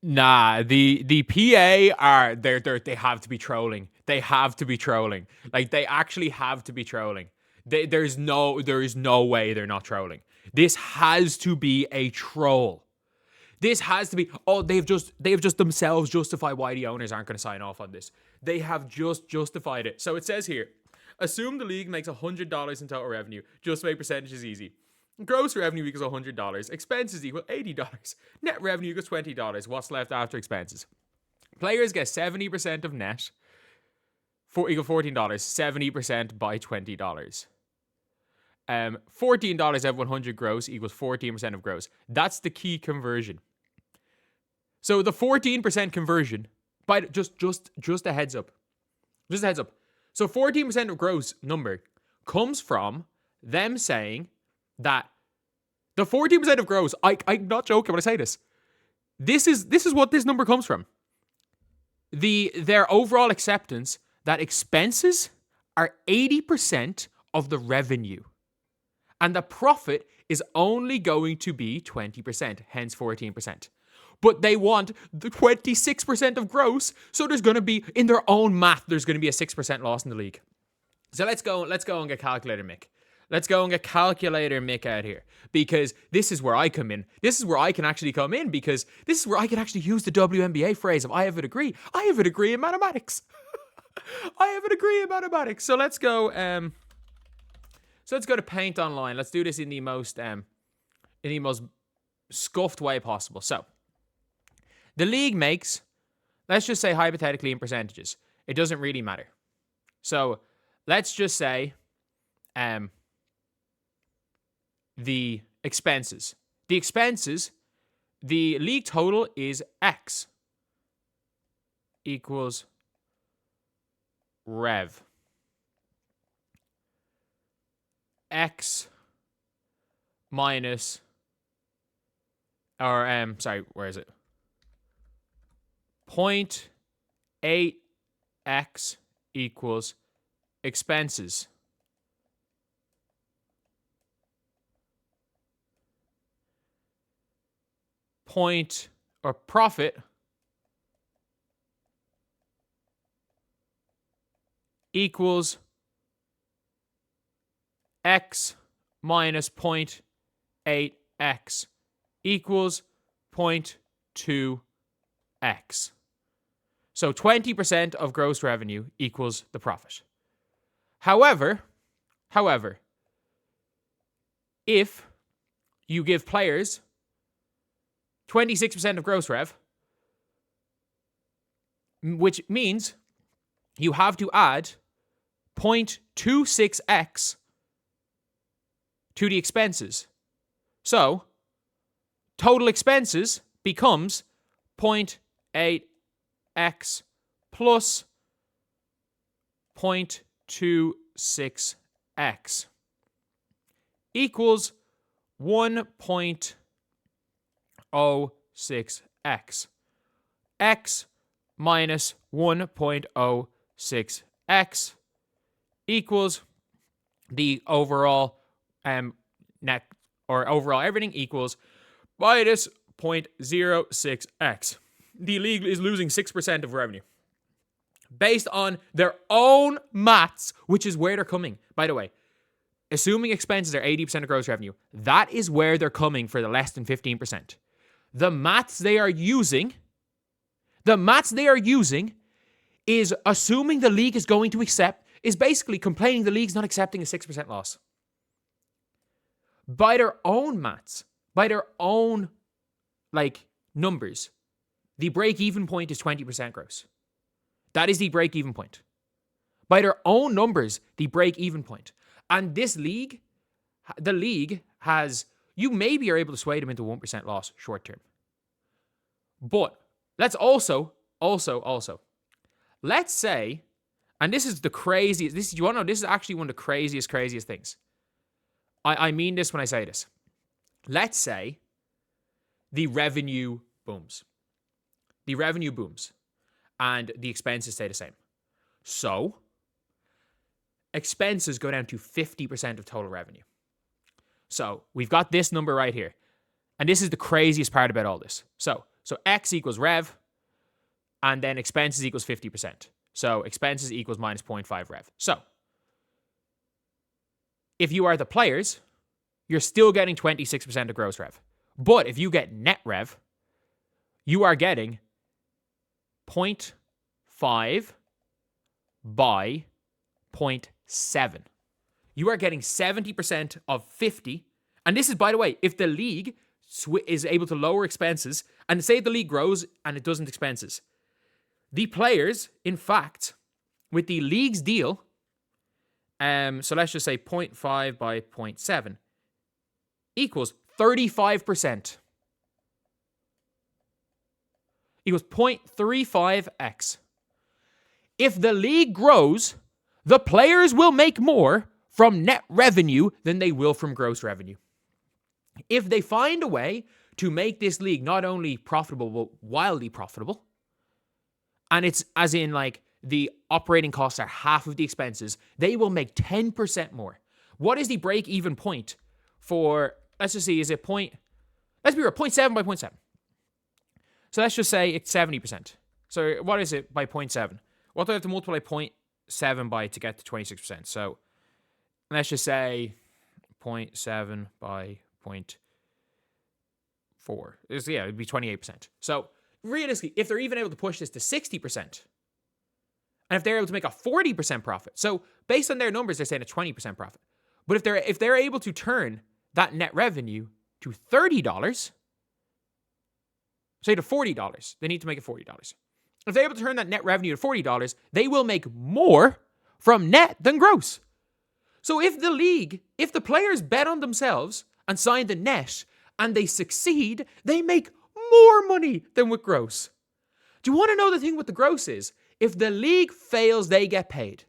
Nah, the PA are they have to be trolling. They have to be trolling. Like they actually have to be trolling. There is no way they're not trolling. This has to be a troll. This has to be. Oh, they've just themselves justified why the owners aren't going to sign off on this. They have just justified it. So it says here, assume the league makes $100 in total revenue. Just make percentages easy. Gross revenue equals $100. Expenses equal $80. Net revenue equals $20. What's left after expenses? Players get 70% of net equal $14. 70% by $20. $14 out of 100 gross equals 14% of gross. That's the key conversion. So the 14% conversion, by just a heads up. Just a heads up. So 14% of gross number comes from them saying that the 14% of gross, I'm not joking when I say this. This is what this number comes from. Their overall acceptance that expenses are 80% of the revenue. And the profit is only going to be 20%, hence 14%. But they want the 26% of gross, so there's going to be, in their own math, there's going to be a 6% loss in the league. So let's go and get calculator Mick. Let's go and get calculator Mick out here, because this is where I come in. This is where I can actually come in, because this is where I can actually use the WNBA phrase of I have a degree. I have a degree in mathematics. I have a degree in mathematics. So let's go to Paint Online. Let's do this in the most scuffed way possible. So the league makes, let's just say hypothetically in percentages. It doesn't really matter. So let's just say the expenses. The league total is X equals rev. X minus, or where is it? 0.8x equals expenses. Profit equals x minus 0.8x equals 0.2x. So 20% of gross revenue equals the profit. However, if you give players 26% of gross rev, which means you have to add 0.26x to the expenses. So, total expenses becomes 0.8x plus 0.26x equals 1.06x. X minus 1.06x equals the overall net, or overall everything equals minus 0.06x. The league is losing 6% of revenue. Based on their own maths, which is where they're coming. By the way, assuming expenses are 80% of gross revenue, that is where they're coming for the less than 15%. The maths they are using is assuming the league is going to accept, is basically complaining the league's not accepting a 6% loss. By their own maths, by their own, numbers, the break-even point is 20% gross. That is the break-even point. By their own numbers, the break-even point. And this league, the league has, you maybe are able to sway them into 1% loss short term. But let's also, let's say, and this is the craziest, you want to know, this is actually one of the craziest things. I mean this when I say this. Let's say the revenue booms. And the expenses stay the same. So, expenses go down to 50% of total revenue. So, we've got this number right here. And this is the craziest part about all this. So, So X equals rev, and then expenses equals 50%. So expenses equals minus 0.5 rev. So if you are the players, you're still getting 26% of gross rev. But if you get net rev, you are getting 0.5 by 0.7. You are getting 70% of 50. And this is, by the way, if the league is able to lower expenses, and say the league grows and it doesn't expenses, the players, in fact, with the league's deal, so let's just say 0.5 by 0.7 equals 35%. Equals 0.35x. If the league grows, the players will make more from net revenue than they will from gross revenue. If they find a way to make this league not only profitable, but wildly profitable, and it's as in like the operating costs are half of the expenses, they will make 10% more. What is the break-even point for, let's just see, is it let's be real, 0.7 by 0.7. So let's just say it's 70%. So what is it by 0.7? What do I have to multiply 0.7 by to get to 26%? So let's just say 0.7 by 0.4. It'd be 28%. So realistically, if they're even able to push this to 60%, and if they're able to make a 40% profit, so based on their numbers, they're saying a 20% profit. But if they're able to turn that net revenue to $30, say to $40, they need to make it $40. If they're able to turn that net revenue to $40, they will make more from net than gross. So if the players bet on themselves and sign the net and they succeed, they make more money than with gross. Do you want to know the thing with the gross is? If the league fails, they get paid.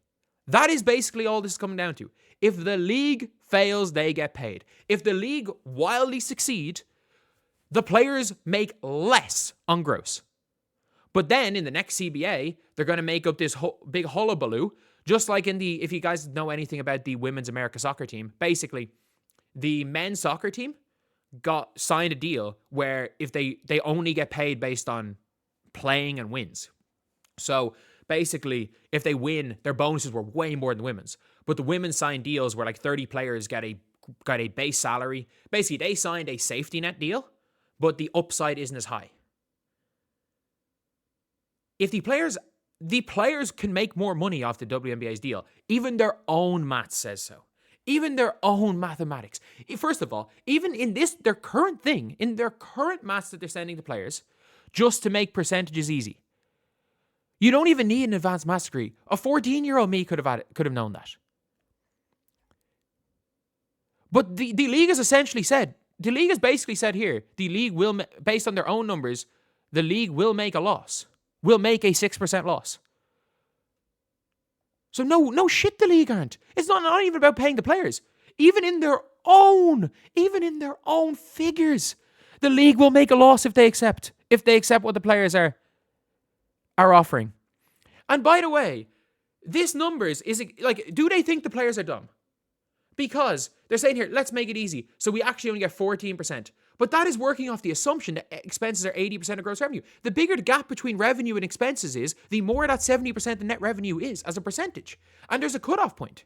That is basically all this is coming down to. If the league fails, they get paid. If the league wildly succeed, the players make less on gross. But then in the next CBA, they're going to make up this big hullabaloo, just like if you guys know anything about the Women's America soccer team, basically the men's soccer team signed a deal where if they only get paid based on playing and wins. So basically, if they win, their bonuses were way more than the women's. But the women signed deals where like 30 players got a base salary. Basically, they signed a safety net deal, but the upside isn't as high. If the players can make more money off the WNBA's deal, even their own math says so. Even their own mathematics. First of all, even in their current maths that they're sending to players, just to make percentages easy. You don't even need an advanced maths degree. A 14-year-old me could have known that. But the league has basically said here, the league will, based on their own numbers, the league will make a loss. Will make a 6% loss. So no shit, the league aren't. It's not even about paying the players. Even in their own figures, the league will make a loss if they accept what the players are offering. And by the way, this numbers is like, do they think the players are dumb? Because they're saying here, let's make it easy. So we actually only get 14%. But that is working off the assumption that expenses are 80% of gross revenue. The bigger the gap between revenue and expenses is, the more that 70% the net revenue is as a percentage. And there's a cutoff point.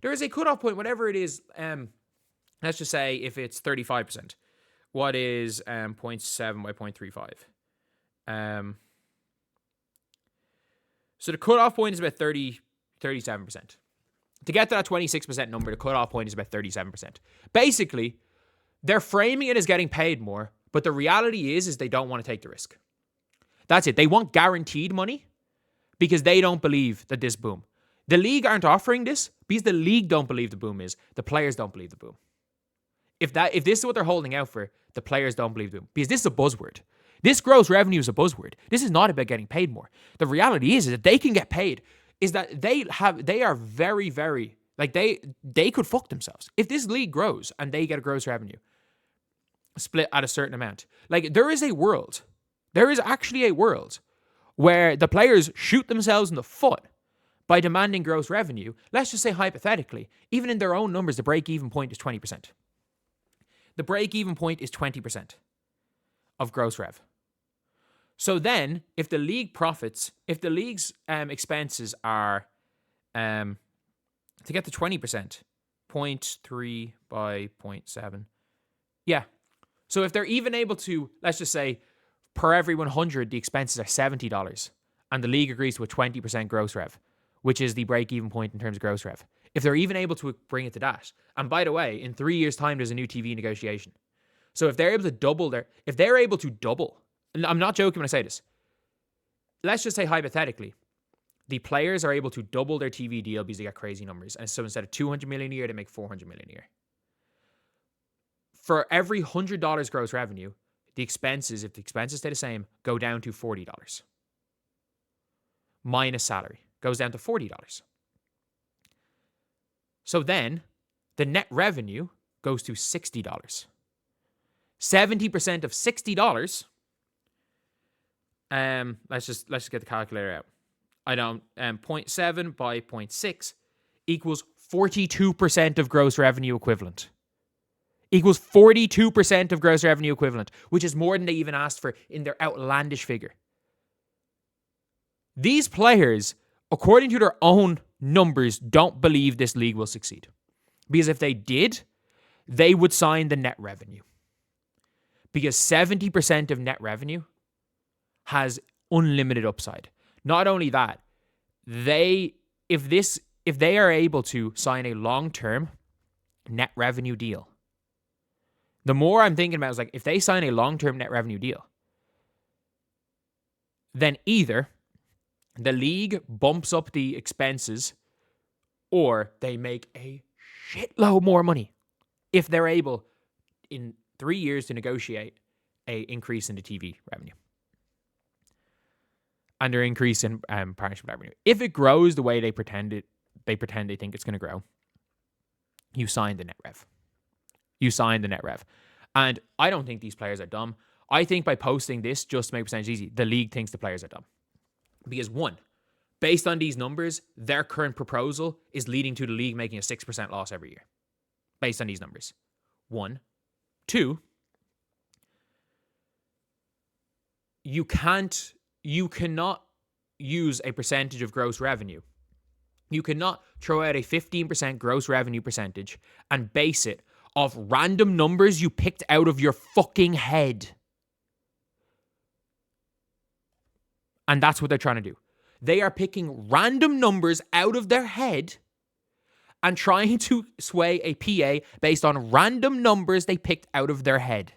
There is a cutoff point, whatever it is. Let's just say if it's 35%. What is 0.7 by 0.35? So the cutoff point is about 37%. To get to that 26% number, the cutoff point is about 37%. Basically, they're framing it as getting paid more, but the reality is they don't want to take the risk. That's it. They want guaranteed money because they don't believe that this boom. The league aren't offering this because the league don't believe the boom is. The players don't believe the boom. If this is what they're holding out for, the players don't believe the boom. Because this is a buzzword. This gross revenue is a buzzword. This is not about getting paid more. The reality is that they can get paid. Is that they are very, very, like they could fuck themselves. If this league grows and they get a gross revenue split at a certain amount, like there is actually a world where the players shoot themselves in the foot by demanding gross revenue. Let's just say hypothetically, even in their own numbers, the break-even point is 20%. The break-even point is 20% of gross rev. So then, if the league profits, if the league's expenses are to get to 20%, 0.3 by 0.7. Yeah. So if they're even able to, let's just say, per every 100, the expenses are $70, and the league agrees to a 20% gross rev, which is the break-even point in terms of gross rev. If they're even able to bring it to that, and by the way, in 3 years' time, there's a new TV negotiation. So if they're able to double and I'm not joking when I say this, let's just say hypothetically, the players are able to double their TV deal because they got crazy numbers. And so instead of $200 million a year, they make $400 million a year. For every $100 gross revenue, the expenses, if the expenses stay the same, go down to $40. Minus salary goes down to $40. So then the net revenue goes to $60. 70% of $60. Let's just get the calculator out. 0.7 by 0.6 equals 42% of gross revenue equivalent. Equals 42% of gross revenue equivalent, which is more than they even asked for in their outlandish figure. These players, according to their own numbers, don't believe this league will succeed. Because if they did, they would sign the net revenue. Because 70% of net revenue has unlimited upside. Not only that, if they are able to sign a long-term net revenue deal, the more I'm thinking about is like, if they sign a long-term net revenue deal, then either the league bumps up the expenses or they make a shitload more money if they're able in 3 years to negotiate a increase in the TV revenue and their increase in partnership revenue. If it grows the way they pretend they think it's going to grow, you sign the net rev. You sign the net rev. And I don't think these players are dumb. I think by posting this just to make percentage easy, the league thinks the players are dumb. Because one, based on these numbers, their current proposal is leading to the league making a 6% loss every year. Based on these numbers. One. Two, you cannot use a percentage of gross revenue. You cannot throw out a 15% gross revenue percentage and base it off random numbers you picked out of your fucking head. And that's what they're trying to do. They are picking random numbers out of their head and trying to sway a PA based on random numbers they picked out of their head.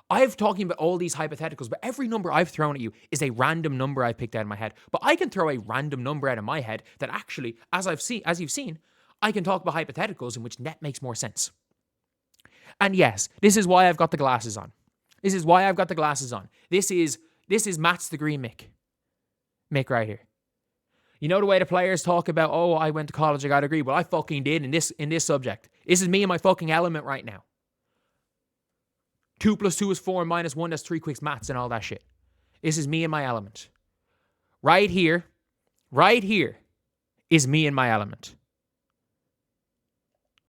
I've talking about all these hypotheticals, but every number I've thrown at you is a random number I picked out of my head. But I can throw a random number out of my head that actually, as you've seen, I can talk about hypotheticals in which net makes more sense. And yes, this is why I've got the glasses on. This is Matt's degree Mick. Mick right here. You know the way the players talk about, oh, I went to college, I got a degree. Well, I fucking did in this subject. This is me in my fucking element right now. 2 + 2 is 4 and minus 1, that's 3 quick maths and all that shit. This is me in my element. Right here is me in my element.